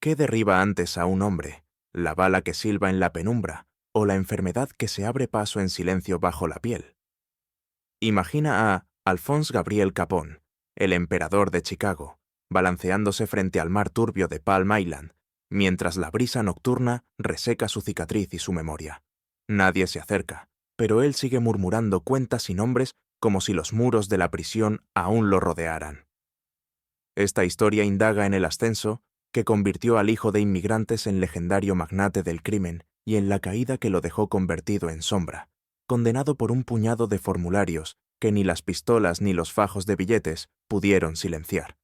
¿Qué derriba antes a un hombre? ¿La bala que silba en la penumbra o la enfermedad que se abre paso en silencio bajo la piel? Imagina a Alphonse Gabriel Capone, el emperador de Chicago, balanceándose frente al mar turbio de Palm Island, mientras la brisa nocturna reseca su cicatriz y su memoria. Nadie se acerca, pero él sigue murmurando cuentas y nombres como si los muros de la prisión aún lo rodearan. Esta historia indaga en el ascenso que convirtió al hijo de inmigrantes en legendario magnate del crimen y en la caída que lo dejó convertido en sombra, condenado por un puñado de formularios que ni las pistolas ni los fajos de billetes pudieron silenciar.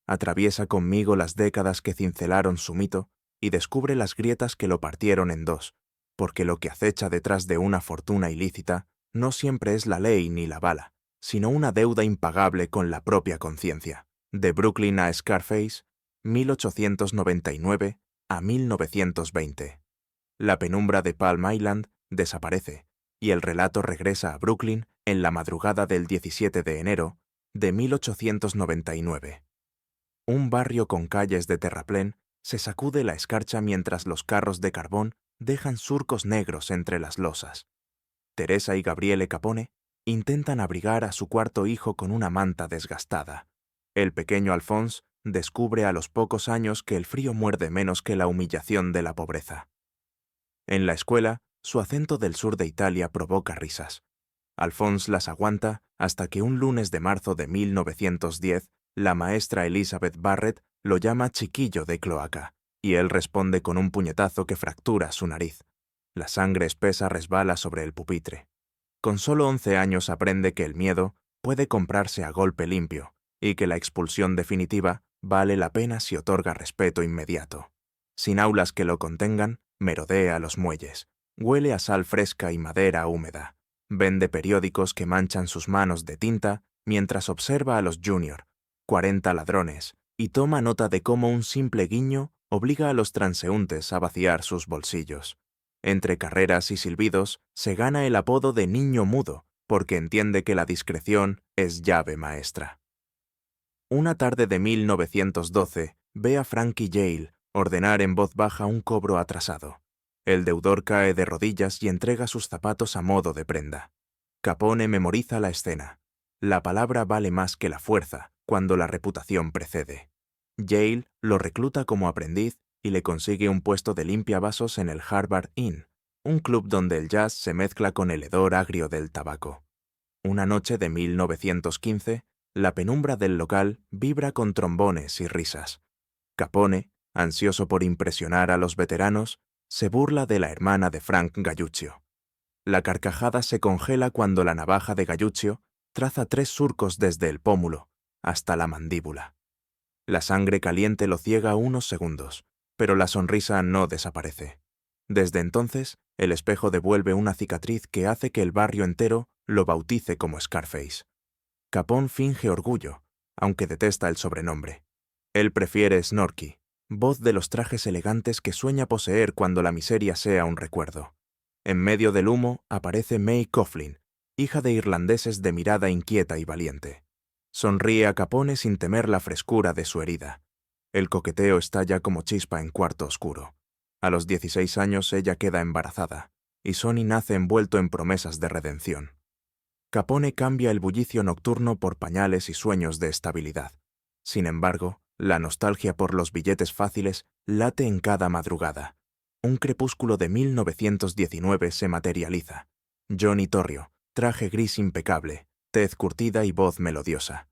Atraviesa conmigo las décadas que cincelaron su mito y descubre las grietas que lo partieron en dos, porque lo que acecha detrás de una fortuna ilícita no siempre es la ley ni la bala, sino una deuda impagable con la propia conciencia. De Brooklyn a Scarface, 1899 a 1920. La penumbra de Palm Island desaparece y el relato regresa a Brooklyn en la madrugada del 17 de enero de 1899. Un barrio con calles de terraplén se sacude la escarcha mientras los carros de carbón dejan surcos negros entre las losas. Teresa y Gabriele Capone intentan abrigar a su cuarto hijo con una manta desgastada. El pequeño Alphonse descubre a los pocos años que el frío muerde menos que la humillación de la pobreza. En la escuela, su acento del sur de Italia provoca risas. Alphonse las aguanta hasta que un lunes de marzo de 1910, la maestra Elizabeth Barrett lo llama chiquillo de cloaca, y él responde con un puñetazo que fractura su nariz. La sangre espesa resbala sobre el pupitre. Con solo 11 años aprende que el miedo puede comprarse a golpe limpio y que la expulsión definitiva vale la pena si otorga respeto inmediato. Sin aulas que lo contengan, merodea los muelles, huele a sal fresca y madera húmeda, vende periódicos que manchan sus manos de tinta mientras observa a los junior, 40 ladrones, y toma nota de cómo un simple guiño obliga a los transeúntes a vaciar sus bolsillos. Entre carreras y silbidos, se gana el apodo de niño mudo, porque entiende que la discreción es llave maestra. Una tarde de 1912, ve a Frankie Yale ordenar en voz baja un cobro atrasado. El deudor cae de rodillas y entrega sus zapatos a modo de prenda. Capone memoriza la escena. La palabra vale más que la fuerza cuando la reputación precede. Yale lo recluta como aprendiz y le consigue un puesto de limpiavasos en el Harvard Inn, un club donde el jazz se mezcla con el hedor agrio del tabaco. Una noche de 1915, la penumbra del local vibra con trombones y risas. Capone, ansioso por impresionar a los veteranos, se burla de la hermana de Frank Galluccio. La carcajada se congela cuando la navaja de Galluccio traza 3 surcos desde el pómulo hasta la mandíbula. La sangre caliente lo ciega unos segundos, pero la sonrisa no desaparece. Desde entonces, el espejo devuelve una cicatriz que hace que el barrio entero lo bautice como Scarface. Capone finge orgullo, aunque detesta el sobrenombre. Él prefiere Snorky, voz de los trajes elegantes que sueña poseer cuando la miseria sea un recuerdo. En medio del humo aparece May Coughlin, hija de irlandeses de mirada inquieta y valiente. Sonríe a Capone sin temer la frescura de su herida. El coqueteo estalla como chispa en cuarto oscuro. A los 16 años ella queda embarazada, y Sonny nace envuelto en promesas de redención. Capone cambia el bullicio nocturno por pañales y sueños de estabilidad. Sin embargo, la nostalgia por los billetes fáciles late en cada madrugada. Un crepúsculo de 1919 se materializa. Johnny Torrio, traje gris impecable, tez curtida y voz melodiosa.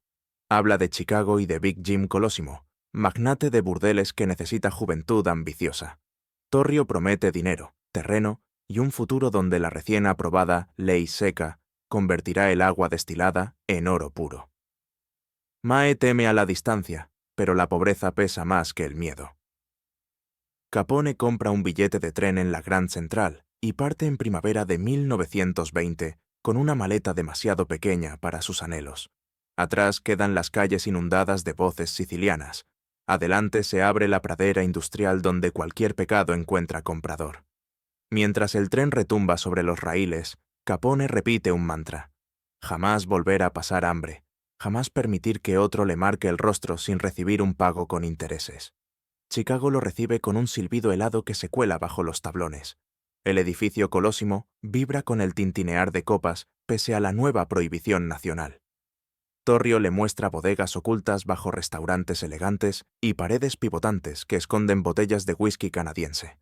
Habla de Chicago y de Big Jim Colosimo, magnate de burdeles que necesita juventud ambiciosa. Torrio promete dinero, terreno y un futuro donde la recién aprobada ley seca convertirá el agua destilada en oro puro. Mae teme a la distancia, pero la pobreza pesa más que el miedo. Capone compra un billete de tren en la Grand Central y parte en primavera de 1920 con una maleta demasiado pequeña para sus anhelos. Atrás quedan las calles inundadas de voces sicilianas. Adelante se abre la pradera industrial donde cualquier pecado encuentra comprador. Mientras el tren retumba sobre los raíles, Capone repite un mantra. Jamás volver a pasar hambre, jamás permitir que otro le marque el rostro sin recibir un pago con intereses. Chicago lo recibe con un silbido helado que se cuela bajo los tablones. El edificio colosimo vibra con el tintinear de copas pese a la nueva prohibición nacional. Torrio le muestra bodegas ocultas bajo restaurantes elegantes y paredes pivotantes que esconden botellas de whisky canadiense.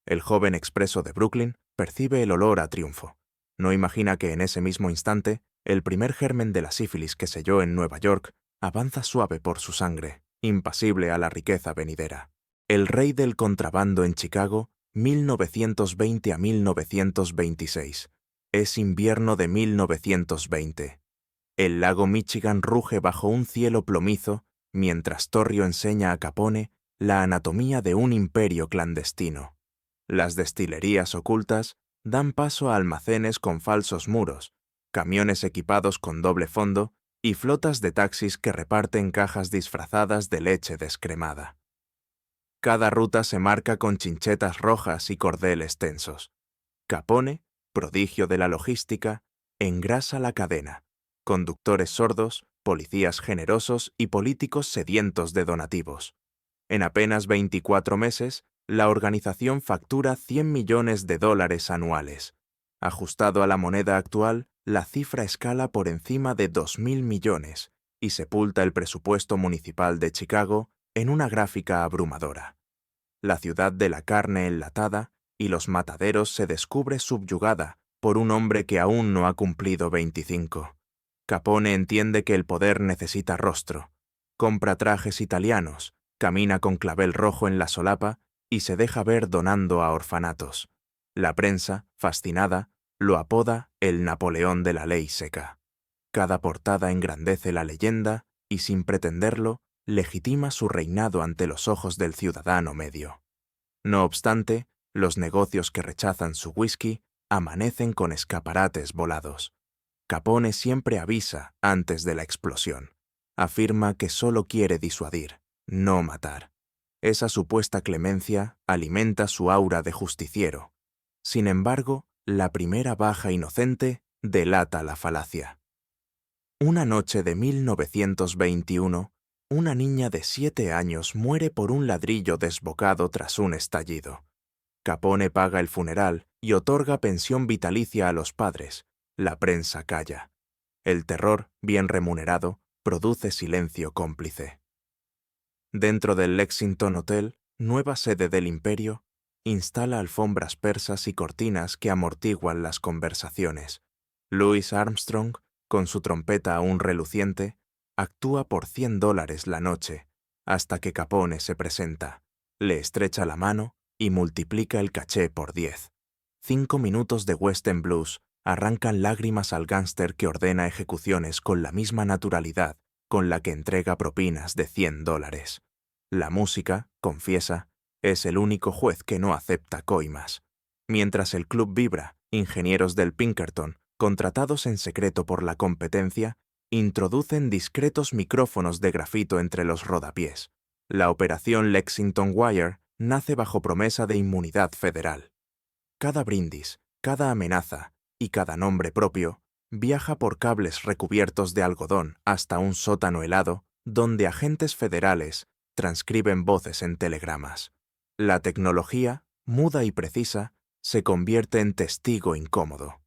El joven expreso de Brooklyn percibe el olor a triunfo. No imagina que en ese mismo instante, el primer germen de la sífilis que selló en Nueva York avanza suave por su sangre, impasible a la riqueza venidera. El rey del contrabando en Chicago, 1920 a 1926. Es invierno de 1920. El lago Michigan ruge bajo un cielo plomizo, mientras Torrio enseña a Capone la anatomía de un imperio clandestino. Las destilerías ocultas dan paso a almacenes con falsos muros, camiones equipados con doble fondo y flotas de taxis que reparten cajas disfrazadas de leche descremada. Cada ruta se marca con chinchetas rojas y cordeles tensos. Capone, prodigio de la logística, engrasa la cadena. Conductores sordos, policías generosos y políticos sedientos de donativos. En apenas 24 meses, la organización factura $100 millones anuales. Ajustado a la moneda actual, la cifra escala por encima de 2.000 millones y sepulta el presupuesto municipal de Chicago en una gráfica abrumadora. La ciudad de la carne enlatada y los mataderos se descubre subyugada por un hombre que aún no ha cumplido 25. Capone entiende que el poder necesita rostro. Compra trajes italianos, camina con clavel rojo en la solapa y se deja ver donando a orfanatos. La prensa, fascinada, lo apoda el Napoleón de la ley seca. Cada portada engrandece la leyenda y, sin pretenderlo, legitima su reinado ante los ojos del ciudadano medio. No obstante, los negocios que rechazan su whisky amanecen con escaparates volados. Capone siempre avisa antes de la explosión. Afirma que solo quiere disuadir, no matar. Esa supuesta clemencia alimenta su aura de justiciero. Sin embargo, la primera baja inocente delata la falacia. Una noche de 1921, una niña de 7 años muere por un ladrillo desbocado tras un estallido. Capone paga el funeral y otorga pensión vitalicia a los padres. La prensa calla. El terror, bien remunerado, produce silencio cómplice. Dentro del Lexington Hotel, nueva sede del imperio, instala alfombras persas y cortinas que amortiguan las conversaciones. Louis Armstrong, con su trompeta aún reluciente, actúa por $100 la noche, hasta que Capone se presenta, le estrecha la mano y multiplica el caché por 10. 5 minutos de western blues arrancan lágrimas al gángster que ordena ejecuciones con la misma naturalidad con la que entrega propinas de $100. La música, confiesa, es el único juez que no acepta coimas. Mientras el club vibra, ingenieros del Pinkerton, contratados en secreto por la competencia, introducen discretos micrófonos de grafito entre los rodapiés. La operación Lexington Wire nace bajo promesa de inmunidad federal. Cada brindis, cada amenaza y cada nombre propio viaja por cables recubiertos de algodón hasta un sótano helado donde agentes federales transcriben voces en telegramas. La tecnología, muda y precisa, se convierte en testigo incómodo.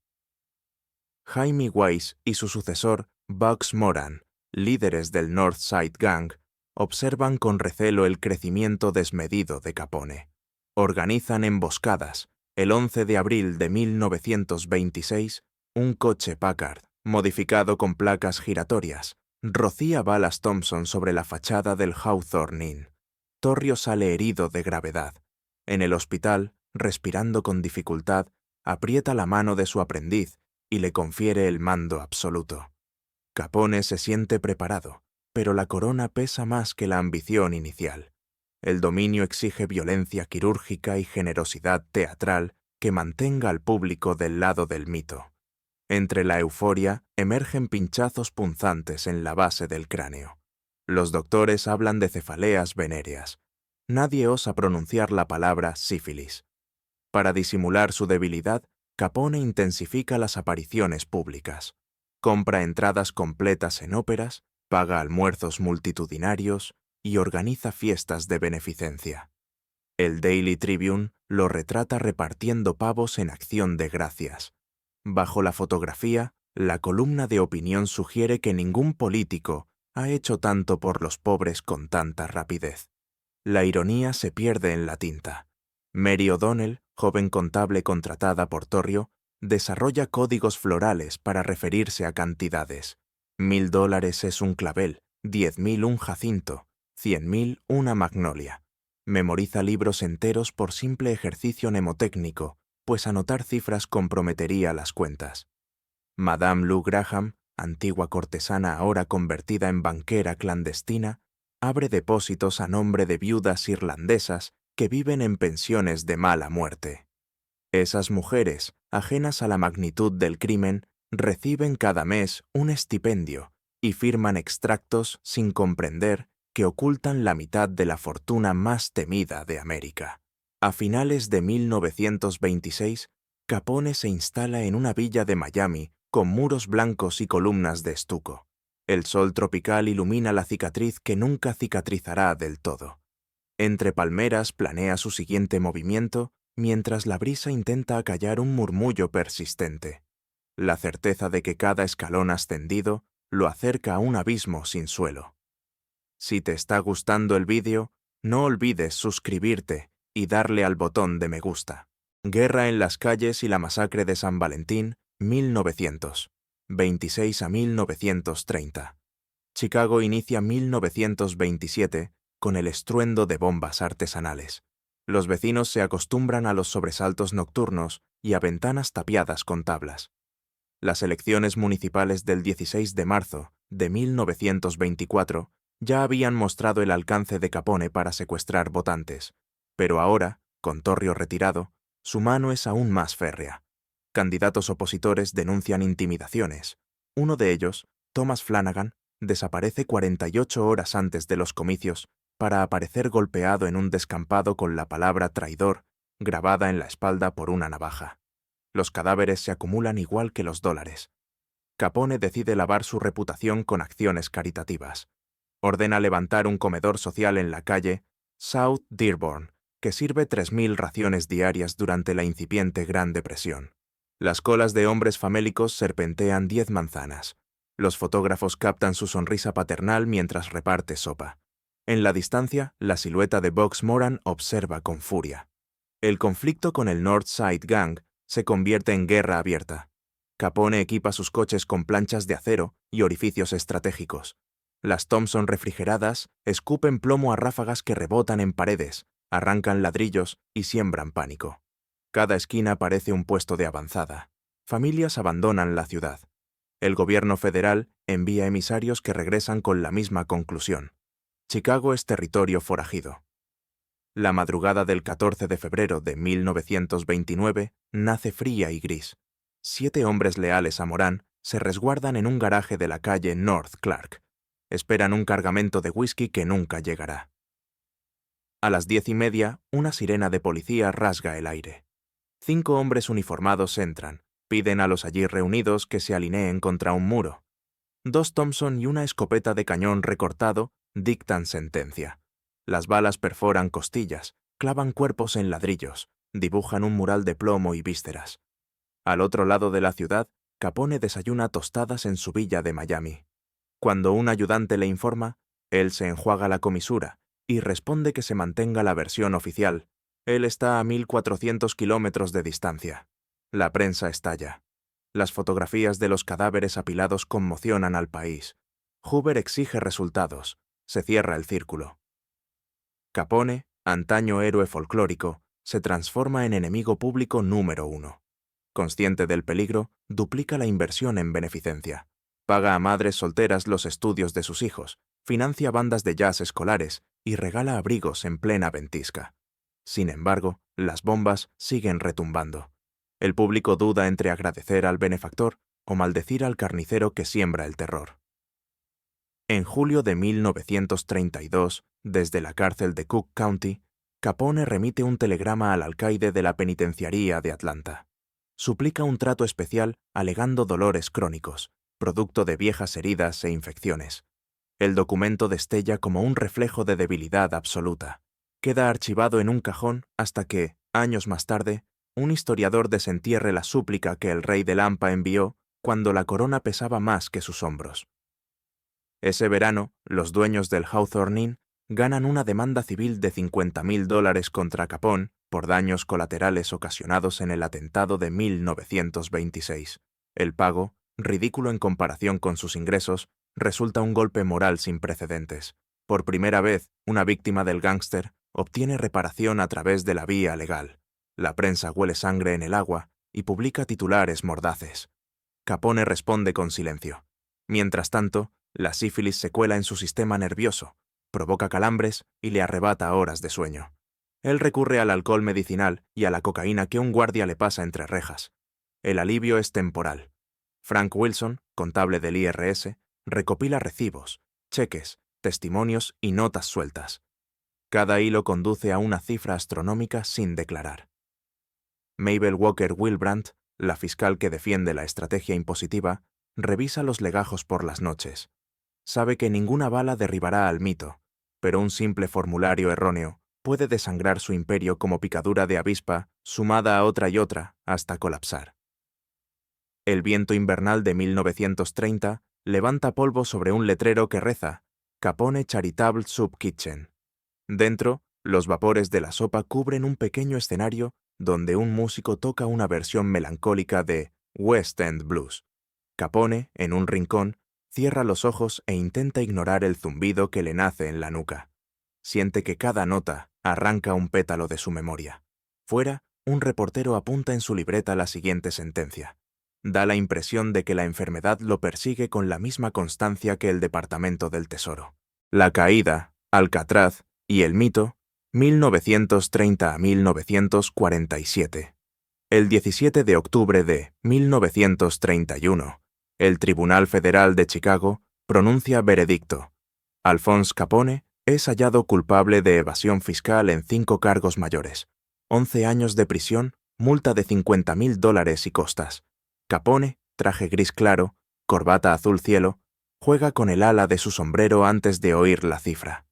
Jaime Wise y su sucesor, Bugs Moran, líderes del North Side Gang, observan con recelo el crecimiento desmedido de Capone. Organizan emboscadas. El 11 de abril de 1926, un coche Packard, modificado con placas giratorias, rocía balas Thompson sobre la fachada del Hawthorne Inn. Torrio sale herido de gravedad. En el hospital, respirando con dificultad, aprieta la mano de su aprendiz y le confiere el mando absoluto. Capone se siente preparado, pero la corona pesa más que la ambición inicial. El dominio exige violencia quirúrgica y generosidad teatral que mantenga al público del lado del mito. Entre la euforia emergen pinchazos punzantes en la base del cráneo. Los doctores hablan de cefaleas venéreas. Nadie osa pronunciar la palabra sífilis. Para disimular su debilidad, Capone intensifica las apariciones públicas. Compra entradas completas en óperas, paga almuerzos multitudinarios, y organiza fiestas de beneficencia. El Daily Tribune lo retrata repartiendo pavos en acción de gracias. Bajo la fotografía, la columna de opinión sugiere que ningún político ha hecho tanto por los pobres con tanta rapidez. La ironía se pierde en la tinta. Mary O'Donnell, joven contable contratada por Torrio, desarrolla códigos florales para referirse a cantidades. $1000 es un clavel, 10.000 un jacinto, 100.000 una magnolia. Memoriza libros enteros por simple ejercicio mnemotécnico, pues anotar cifras comprometería las cuentas. Madame Lou Graham, antigua cortesana ahora convertida en banquera clandestina, abre depósitos a nombre de viudas irlandesas que viven en pensiones de mala muerte. Esas mujeres, ajenas a la magnitud del crimen, reciben cada mes un estipendio y firman extractos sin comprender que ocultan la mitad de la fortuna más temida de América. A finales de 1926, Capone se instala en una villa de Miami con muros blancos y columnas de estuco. El sol tropical ilumina la cicatriz que nunca cicatrizará del todo. Entre palmeras planea su siguiente movimiento, mientras la brisa intenta acallar un murmullo persistente. La certeza de que cada escalón ascendido lo acerca a un abismo sin suelo. Si te está gustando el vídeo, no olvides suscribirte y darle al botón de me gusta. Guerra en las calles y la masacre de San Valentín, 1900. 26 a 1930. Chicago inicia 1927 con el estruendo de bombas artesanales. Los vecinos se acostumbran a los sobresaltos nocturnos y a ventanas tapiadas con tablas. Las elecciones municipales del 16 de marzo de 1924 ya habían mostrado el alcance de Capone para secuestrar votantes, pero ahora, con Torrio retirado, su mano es aún más férrea. Candidatos opositores denuncian intimidaciones. Uno de ellos, Thomas Flanagan, desaparece 48 horas antes de los comicios para aparecer golpeado en un descampado con la palabra traidor grabada en la espalda por una navaja. Los cadáveres se acumulan igual que los dólares. Capone decide lavar su reputación con acciones caritativas. Ordena levantar un comedor social en la calle South Dearborn, que sirve 3.000 raciones diarias durante la incipiente Gran Depresión. Las colas de hombres famélicos serpentean 10 manzanas. Los fotógrafos captan su sonrisa paternal mientras reparte sopa. En la distancia, la silueta de Bugs Moran observa con furia. El conflicto con el North Side Gang se convierte en guerra abierta. Capone equipa sus coches con planchas de acero y orificios estratégicos. Las Thompson refrigeradas escupen plomo a ráfagas que rebotan en paredes, arrancan ladrillos y siembran pánico. Cada esquina parece un puesto de avanzada. Familias abandonan la ciudad. El gobierno federal envía emisarios que regresan con la misma conclusión. Chicago es territorio forajido. La madrugada del 14 de febrero de 1929 nace fría y gris. 7 hombres leales a Moran se resguardan en un garaje de la calle North Clark. Esperan un cargamento de whisky que nunca llegará. A las 10:30, una sirena de policía rasga el aire. 5 hombres uniformados entran, piden a los allí reunidos que se alineen contra un muro. 2 Thompson y una escopeta de cañón recortado dictan sentencia. Las balas perforan costillas, clavan cuerpos en ladrillos, dibujan un mural de plomo y vísceras. Al otro lado de la ciudad, Capone desayuna tostadas en su villa de Miami. Cuando un ayudante le informa, él se enjuaga la comisura y responde que se mantenga la versión oficial. Él está a 1.400 kilómetros de distancia. La prensa estalla. Las fotografías de los cadáveres apilados conmocionan al país. Hoover exige resultados. Se cierra el círculo. Capone, antaño héroe folclórico, se transforma en enemigo público número 1. Consciente del peligro, duplica la inversión en beneficencia. Paga a madres solteras los estudios de sus hijos, financia bandas de jazz escolares y regala abrigos en plena ventisca. Sin embargo, las bombas siguen retumbando. El público duda entre agradecer al benefactor o maldecir al carnicero que siembra el terror. En julio de 1932, desde la cárcel de Cook County, Capone remite un telegrama al alcaide de la penitenciaría de Atlanta. Suplica un trato especial alegando dolores crónicos, producto de viejas heridas e infecciones. El documento destella como un reflejo de debilidad absoluta. Queda archivado en un cajón hasta que, años más tarde, un historiador desentierre la súplica que el rey de Lampa envió cuando la corona pesaba más que sus hombros. Ese verano, los dueños del Hawthorne Inn ganan una demanda civil de $50.000 contra Capone por daños colaterales ocasionados en el atentado de 1926. El pago, ridículo en comparación con sus ingresos, resulta un golpe moral sin precedentes. Por primera vez, una víctima del gángster obtiene reparación a través de la vía legal. La prensa huele sangre en el agua y publica titulares mordaces. Capone responde con silencio. Mientras tanto, la sífilis se cuela en su sistema nervioso, provoca calambres y le arrebata horas de sueño. Él recurre al alcohol medicinal y a la cocaína que un guardia le pasa entre rejas. El alivio es temporal. Frank Wilson, contable del IRS, recopila recibos, cheques, testimonios y notas sueltas. Cada hilo conduce a una cifra astronómica sin declarar. Mabel Walker Wilbrandt, la fiscal que defiende la estrategia impositiva, revisa los legajos por las noches. Sabe que ninguna bala derribará al mito, pero un simple formulario erróneo puede desangrar su imperio como picadura de avispa, sumada a otra y otra, hasta colapsar. El viento invernal de 1930 levanta polvo sobre un letrero que reza Capone Charitable Soup Kitchen. Dentro, los vapores de la sopa cubren un pequeño escenario donde un músico toca una versión melancólica de West End Blues. Capone, en un rincón, cierra los ojos e intenta ignorar el zumbido que le nace en la nuca. Siente que cada nota arranca un pétalo de su memoria. Fuera, un reportero apunta en su libreta la siguiente sentencia. Da la impresión de que la enfermedad lo persigue con la misma constancia que el Departamento del Tesoro. La caída, Alcatraz y el mito, 1930 a 1947. El 17 de octubre de 1931, el Tribunal Federal de Chicago pronuncia veredicto. Alphonse Capone es hallado culpable de evasión fiscal en 5 cargos mayores, 11 años de prisión, multa de $50.000 y costas. Capone, traje gris claro, corbata azul cielo, juega con el ala de su sombrero antes de oír la cifra.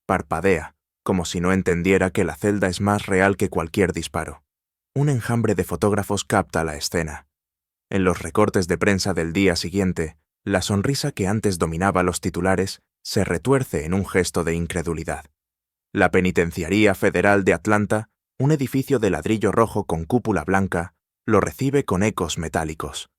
Parpadea, como si no entendiera que la celda es más real que cualquier disparo. Un enjambre de fotógrafos capta la escena. En los recortes de prensa del día siguiente, la sonrisa que antes dominaba los titulares se retuerce en un gesto de incredulidad. La Penitenciaría Federal de Atlanta, un edificio de ladrillo rojo con cúpula blanca, lo recibe con ecos metálicos.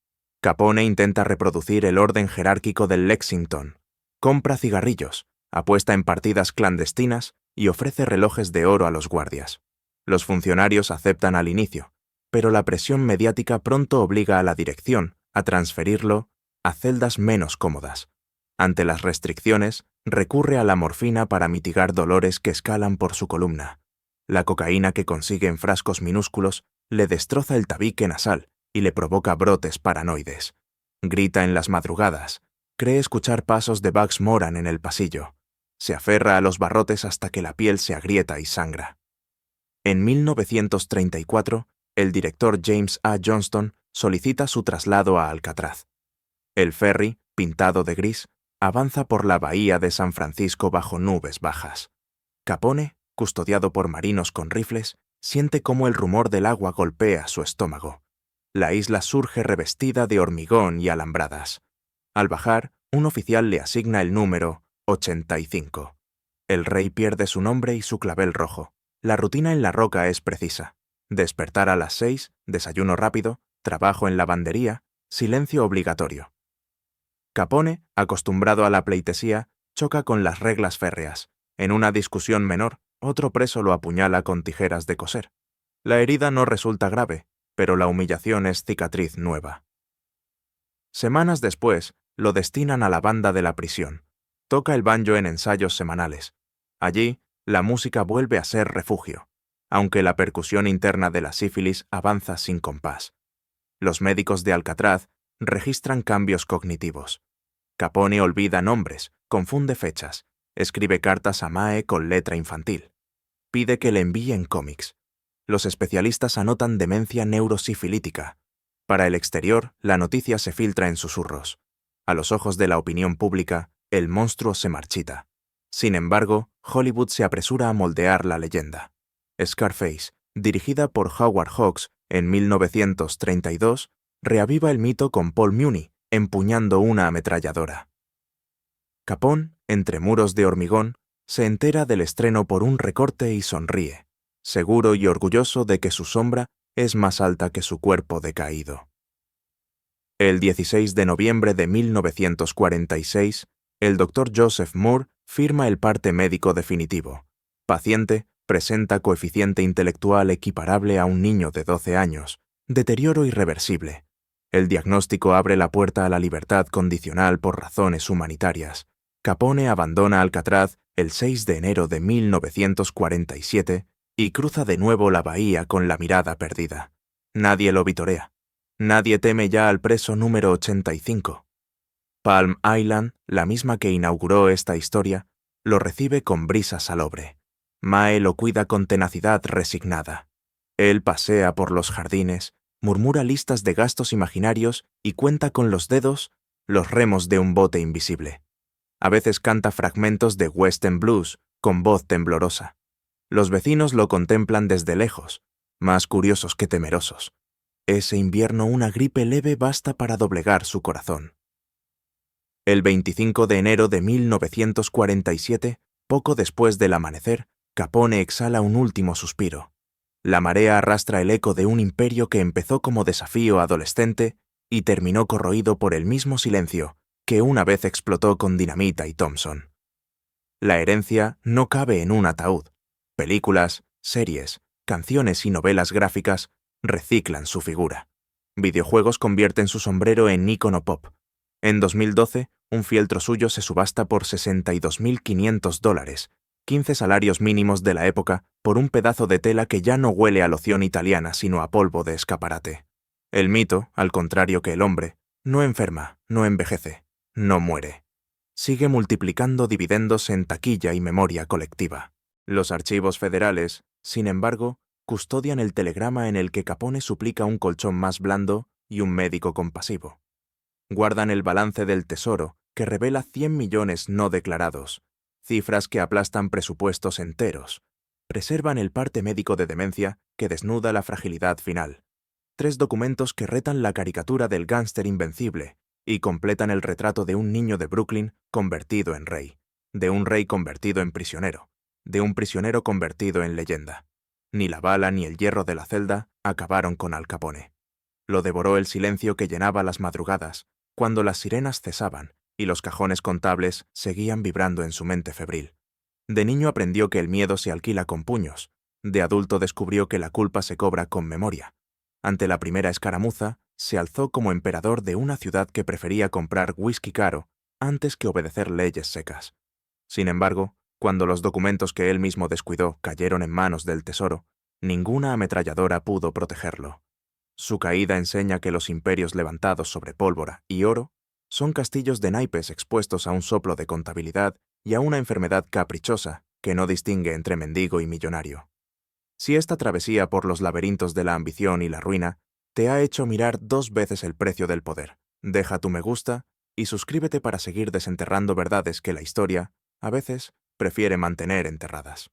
Capone intenta reproducir el orden jerárquico del Lexington. Compra cigarrillos, apuesta en partidas clandestinas y ofrece relojes de oro a los guardias. Los funcionarios aceptan al inicio, pero la presión mediática pronto obliga a la dirección a transferirlo a celdas menos cómodas. Ante las restricciones, recurre a la morfina para mitigar dolores que escalan por su columna. La cocaína que consigue en frascos minúsculos le destroza el tabique nasal y le provoca brotes paranoides. Grita en las madrugadas, cree escuchar pasos de Bugs Moran en el pasillo. Se aferra a los barrotes hasta que la piel se agrieta y sangra. En 1934, el director James A. Johnston solicita su traslado a Alcatraz. El ferry, pintado de gris, avanza por la bahía de San Francisco bajo nubes bajas. Capone, custodiado por marinos con rifles, siente cómo el rumor del agua golpea su estómago. La isla surge revestida de hormigón y alambradas. Al bajar, un oficial le asigna el número 85. El rey pierde su nombre y su clavel rojo. La rutina en la roca es precisa. Despertar a las 6, desayuno rápido, trabajo en lavandería, silencio obligatorio. Capone, acostumbrado a la pleitesía, choca con las reglas férreas. En una discusión menor, otro preso lo apuñala con tijeras de coser. La herida no resulta grave, pero la humillación es cicatriz nueva. Semanas después, lo destinan a la banda de la prisión. Toca el banjo en ensayos semanales. Allí, la música vuelve a ser refugio, aunque la percusión interna de la sífilis avanza sin compás. Los médicos de Alcatraz registran cambios cognitivos. Capone olvida nombres, confunde fechas, escribe cartas a Mae con letra infantil. Pide que le envíen cómics. Los especialistas anotan demencia neurosifilítica. Para el exterior, la noticia se filtra en susurros. A los ojos de la opinión pública, el monstruo se marchita. Sin embargo, Hollywood se apresura a moldear la leyenda. Scarface, dirigida por Howard Hawks en 1932, reaviva el mito con Paul Muni, empuñando una ametralladora. Capone, entre muros de hormigón, se entera del estreno por un recorte y sonríe, seguro y orgulloso de que su sombra es más alta que su cuerpo decaído. El 16 de noviembre de 1946, el Dr. Joseph Moore firma el parte médico definitivo. Paciente presenta coeficiente intelectual equiparable a un niño de 12 años, deterioro irreversible. El diagnóstico abre la puerta a la libertad condicional por razones humanitarias. Capone abandona Alcatraz el 6 de enero de 1947 y cruza de nuevo la bahía con la mirada perdida. Nadie lo vitorea. Nadie teme ya al preso número 85. Palm Island, la misma que inauguró esta historia, lo recibe con brisa salobre. Mae lo cuida con tenacidad resignada. Él pasea por los jardines, murmura listas de gastos imaginarios y cuenta con los dedos los remos de un bote invisible. A veces canta fragmentos de western blues con voz temblorosa. Los vecinos lo contemplan desde lejos, más curiosos que temerosos. Ese invierno una gripe leve basta para doblegar su corazón. El 25 de enero de 1947, poco después del amanecer, Capone exhala un último suspiro. La marea arrastra el eco de un imperio que empezó como desafío adolescente y terminó corroído por el mismo silencio que una vez explotó con dinamita y Thompson. La herencia no cabe en un ataúd. Películas, series, canciones y novelas gráficas reciclan su figura. Videojuegos convierten su sombrero en ícono pop. En 2012, un fieltro suyo se subasta por $62.500, 15 salarios mínimos de la época, por un pedazo de tela que ya no huele a loción italiana sino a polvo de escaparate. El mito, al contrario que el hombre, no enferma, no envejece, no muere. Sigue multiplicando dividendos en taquilla y memoria colectiva. Los archivos federales, sin embargo, custodian el telegrama en el que Capone suplica un colchón más blando y un médico compasivo. Guardan el balance del tesoro, que revela 100 millones no declarados, cifras que aplastan presupuestos enteros. Preservan el parte médico de demencia que desnuda la fragilidad final. 3 documentos que retan la caricatura del gángster invencible y completan el retrato de un niño de Brooklyn convertido en rey, de un rey convertido en prisionero, de un prisionero convertido en leyenda. Ni la bala ni el hierro de la celda acabaron con Al Capone. Lo devoró el silencio que llenaba las madrugadas, cuando las sirenas cesaban y los cajones contables seguían vibrando en su mente febril. De niño aprendió que el miedo se alquila con puños. De adulto descubrió que la culpa se cobra con memoria. Ante la primera escaramuza, se alzó como emperador de una ciudad que prefería comprar whisky caro antes que obedecer leyes secas. Sin embargo, cuando los documentos que él mismo descuidó cayeron en manos del tesoro, ninguna ametralladora pudo protegerlo. Su caída enseña que los imperios levantados sobre pólvora y oro son castillos de naipes expuestos a un soplo de contabilidad y a una enfermedad caprichosa que no distingue entre mendigo y millonario. Si esta travesía por los laberintos de la ambición y la ruina te ha hecho mirar 2 veces el precio del poder, deja tu me gusta y suscríbete para seguir desenterrando verdades que la historia, a veces, prefiere mantener enterradas.